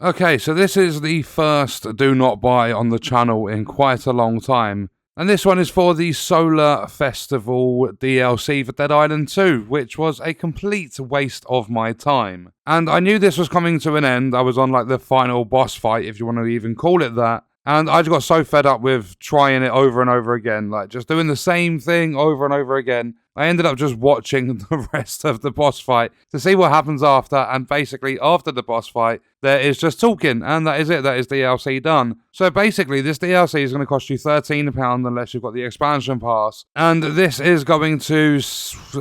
Okay, so this is the first do not buy on the channel in quite a long time. And this one is for the SOLA Festival DLC for Dead Island 2, which was a complete waste of my time. And I knew this was coming to an end. I was on like the final boss fight, if you want to even call it that. And I just got so fed up with trying it over and over again, like just doing the same thing over and over again. I ended up just watching the rest of the boss fight to see what happens after, and basically after the boss fight, there is just talking, and that is it, that is DLC done. So basically, this DLC is going to cost you £13 unless you've got the expansion pass, and this is going to,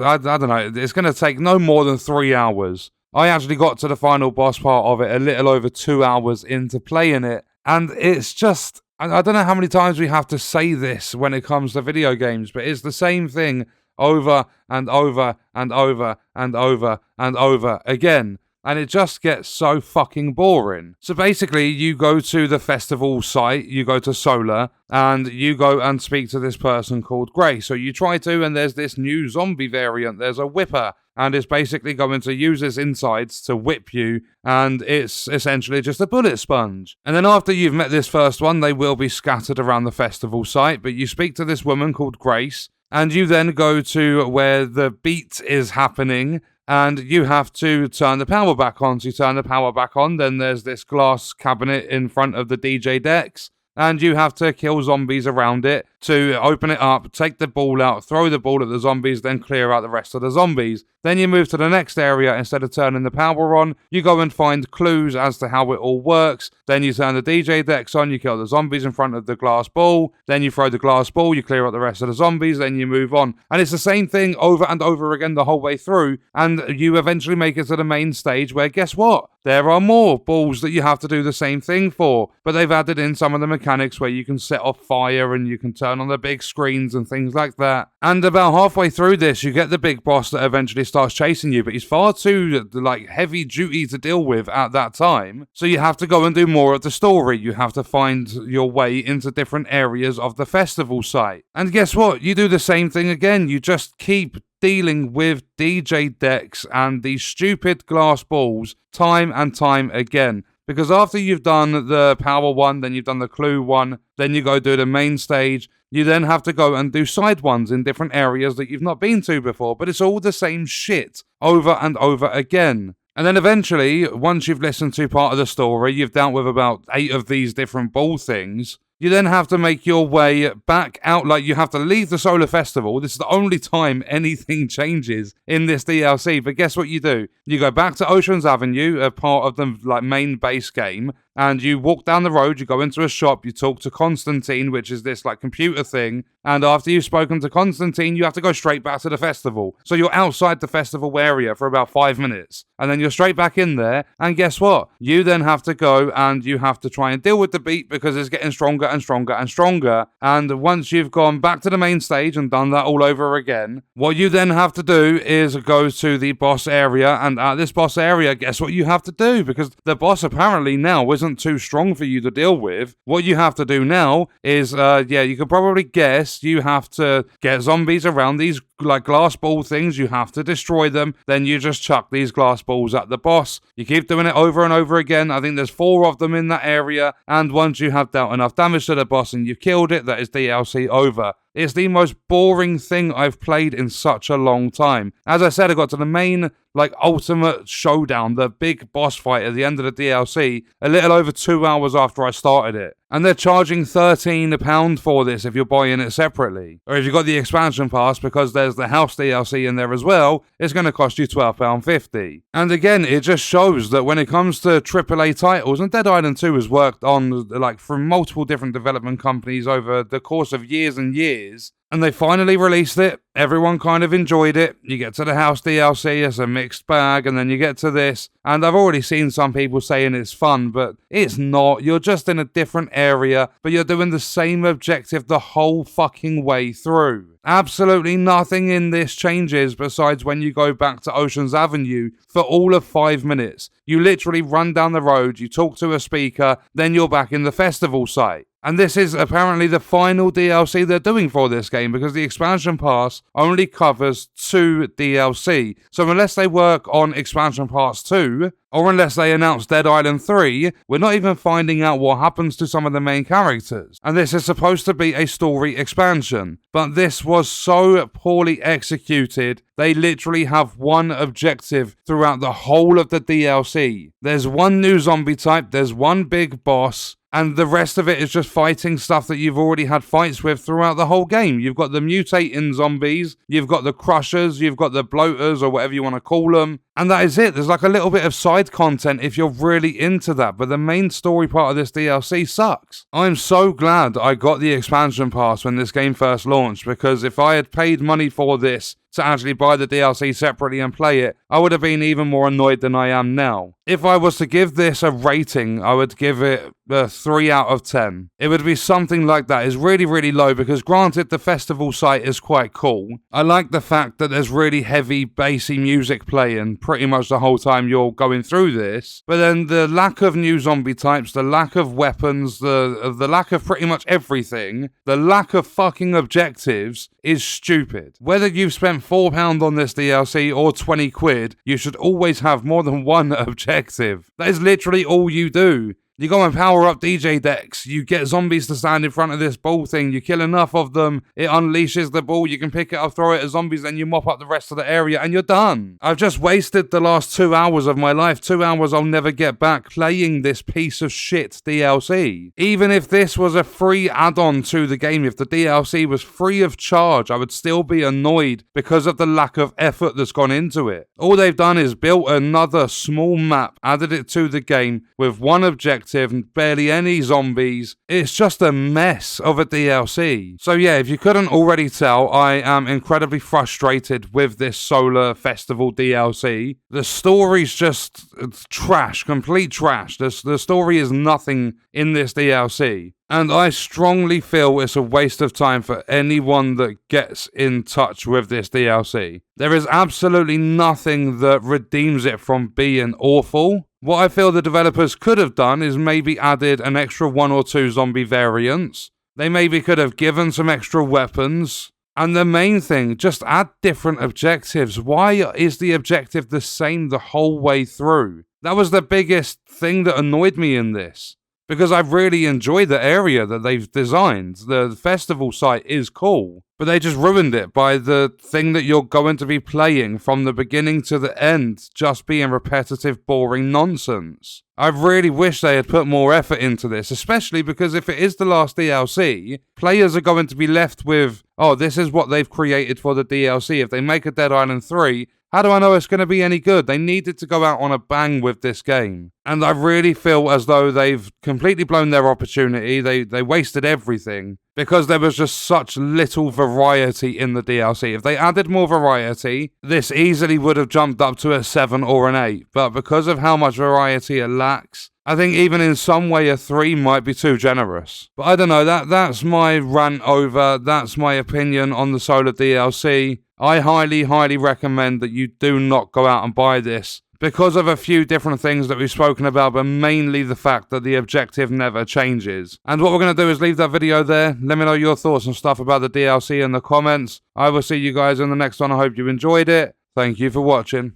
I don't know, it's going to take no more than 3 hours. I actually got to the final boss part of it a little over 2 hours into playing it, and it's just, I don't know how many times we have to say this when it comes to video games, but it's the same thing over and over and over and over and over again. And it just gets so fucking boring. So basically, you go to the festival site, you go to SOLA, and you go and speak to this person called Grace. So you try to, and there's this new zombie variant, there's a whipper, and it's basically going to use its insides to whip you, and it's essentially just a bullet sponge. And then after you've met this first one, they will be scattered around the festival site, but you speak to this woman called Grace, and you then go to where the beat is happening, and you have to turn the power back on. So you turn the power back on, then there's this glass cabinet in front of the DJ decks, and you have to kill zombies around it to open it up, take the ball out, throw the ball at the zombies, then clear out the rest of the zombies. Then you move to the next area. Instead of turning the power on, you go and find clues as to how it all works. Then you turn the DJ decks on, you kill the zombies in front of the glass ball, then you throw the glass ball, you clear out the rest of the zombies, then you move on. And it's the same thing over and over again the whole way through, and you eventually make it to the main stage where, guess what? There are more balls that you have to do the same thing for, but they've added in some of the mechanics where you can set off fire and you can turn on the big screens and things like that. And about halfway through this, you get the big boss that eventually starts chasing you, but he's far too heavy duty to deal with at that time. So you have to go and do more of the story. You have to find your way into different areas of the festival site. And guess what? You do the same thing again. You just keep dealing with DJ decks and these stupid glass balls time and time again. Because after you've done the power one, then you've done the clue one, then you go do the main stage, you then have to go and do side ones in different areas that you've not been to before, but it's all the same shit over and over again. And then eventually, once you've listened to part of the story, you've dealt with about 8 of these different ball things, you then have to make your way back out, like you have to leave the SOLA Festival. This is the only time anything changes in this DLC, but guess what you do? You go back to Oceans Avenue, a part of the main base game, and you walk down the road, you go into a shop, you talk to Constantine, which is this computer thing, and after you've spoken to Constantine, you have to go straight back to the festival. So you're outside the festival area for about 5 minutes, and then you're straight back in there, and guess what? You then have to go and you have to try and deal with the beat because it's getting stronger and stronger and stronger, and once you've gone back to the main stage and done that all over again, what you then have to do is go to the boss area, and at this boss area, guess what you have to do? Because the boss apparently now isn't too strong for you to deal with. What you have to do now is, you can probably guess, you have to get zombies around these glass ball things, you have to destroy them, then you just chuck these glass balls at the boss. You keep doing it over and over again. I think there's 4 of them in that area, and once you have dealt enough damage to the boss and you've killed it, that is DLC over. It's the most boring thing I've played in such a long time. As I said, I got to the main, ultimate showdown, the big boss fight at the end of the DLC, a little over 2 hours after I started it. And they're charging £13 for this if you're buying it separately. Or if you've got the expansion pass, because there's the house DLC in there as well, it's going to cost you £12.50. And again, it just shows that when it comes to AAA titles, and Dead Island 2 has worked on, from multiple different development companies over the course of years and years, and they finally released it. Everyone kind of enjoyed it. You get to the house DLC, it's a mixed bag, and then you get to this, and I've already seen some people saying it's fun, but it's not. You're just in a different area, but you're doing the same objective the whole fucking way through. Absolutely nothing in this changes besides when you go back to Oceans Avenue for all of 5 minutes. You literally run down the road, you talk to a speaker, then you're back in the festival site. And this is apparently the final DLC they're doing for this game, because the expansion pass only covers 2 DLC. So unless they work on expansion pass 2, Or unless they announce Dead Island 3, we're not even finding out what happens to some of the main characters. And this is supposed to be a story expansion. But this was so poorly executed, they literally have one objective throughout the whole of the DLC. There's one new zombie type, there's one big boss, and the rest of it is just fighting stuff that you've already had fights with throughout the whole game. You've got the mutating zombies, you've got the crushers, you've got the bloaters, or whatever you want to call them. And that is it. There's like a little bit of side content if you're really into that, but the main story part of this DLC sucks. I'm so glad I got the expansion pass when this game first launched, because if I had paid money for this to actually buy the DLC separately and play it, I would have been even more annoyed than I am now. If I was to give this a rating, I would give it a 3 out of 10. It would be something like that. It's really, really low because granted the festival site is quite cool. I like the fact that there's really heavy bassy music playing pretty much the whole time you're going through this. But then the lack of new zombie types, the lack of weapons, the lack of pretty much everything, the lack of fucking objectives is stupid. Whether you've spent £4 on this DLC or 20 quid, you should always have more than one objective. That is literally all you do. You go and power up DJ decks, you get zombies to stand in front of this ball thing, you kill enough of them, it unleashes the ball, you can pick it up, throw it at zombies, then you mop up the rest of the area and you're done. I've just wasted the last 2 hours of my life, 2 hours I'll never get back playing this piece of shit DLC. Even if this was a free add-on to the game, if the DLC was free of charge, I would still be annoyed because of the lack of effort that's gone into it. All they've done is built another small map, added it to the game with one objective and barely any zombies. It's just a mess of a DLC. So yeah, if you couldn't already tell, I am incredibly frustrated with this SOLA Festival DLC. The story's just trash, complete trash. The story is nothing in this DLC. And I strongly feel it's a waste of time for anyone that gets in touch with this DLC. There is absolutely nothing that redeems it from being awful. What I feel the developers could have done is maybe added an extra 1 or 2 zombie variants. They maybe could have given some extra weapons. And the main thing, just add different objectives. Why is the objective the same the whole way through? That was the biggest thing that annoyed me in this. Because I really enjoy the area that they've designed. The festival site is cool, but they just ruined it by the thing that you're going to be playing from the beginning to the end just being repetitive, boring nonsense. I really wish they had put more effort into this, especially because if it is the last DLC, players are going to be left with, oh, this is what they've created for the DLC. If they make a Dead Island 3, how do I know it's going to be any good? They needed to go out on a bang with this game. And I really feel as though they've completely blown their opportunity. They wasted everything because there was just such little variety in the DLC. If they added more variety, this easily would have jumped up to a 7 or an 8. But because of how much variety it lacks, I think even in some way a 3 might be too generous. But I don't know, that's my rant over. That's my opinion on the SOLA DLC. I highly, highly recommend that you do not go out and buy this because of a few different things that we've spoken about, but mainly the fact that the objective never changes. And what we're going to do is leave that video there. Let me know your thoughts and stuff about the DLC in the comments. I will see you guys in the next one. I hope you enjoyed it. Thank you for watching.